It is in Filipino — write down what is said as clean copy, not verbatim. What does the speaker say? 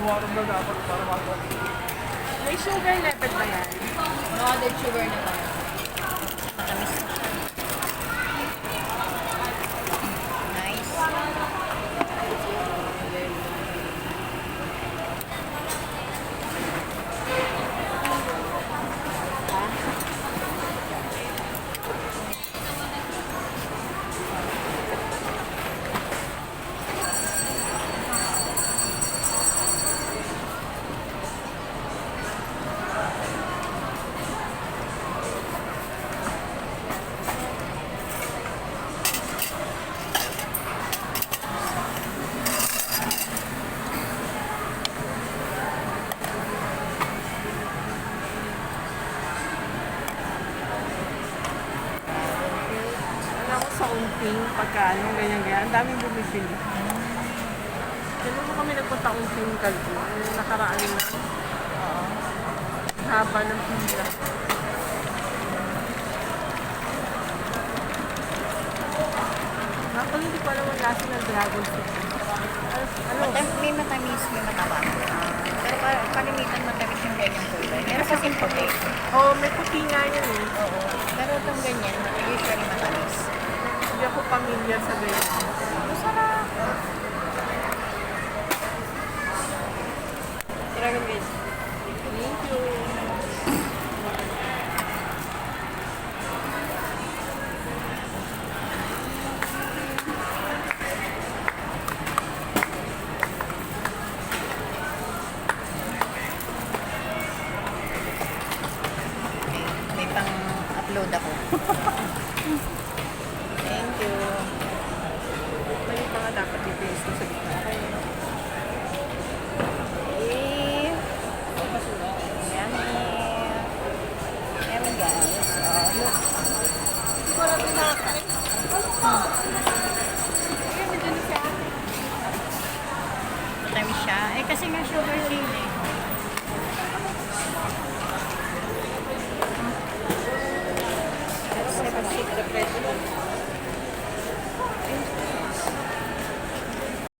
May sugar level ba yan? No added sugar naman. Matamis na siya. Nice. Alam ko sa Unting, pagka ano, ganyan-ganyan. Ang daming bumibili. Ganun mo kami nagpunta Unting Kalbo. Yung nakaraan na. Haba ng pila. Ako hindi ko alam ang lasa ng dragon fruit. Ano? May matamis, may mataba. Pero kalimitan matamis yung ganyang kulay. Meron kasing puti. Oh, may puti nga yun eh. Oo. Pero itong ganyan, usually matamis. Hindi ako pamilyar sa ganyan. Masarap. Dragon fruit. Thank you. May pang-upload ako. Thank you. May pa nga dapat i-paste ko sa gitna. Eh, yummy. Yummy guys. Oh, look. Hindi ko alam yung nakakain. Ayun, may dun siya. Matamis siya. Eh, kasi nga sugar cane eh.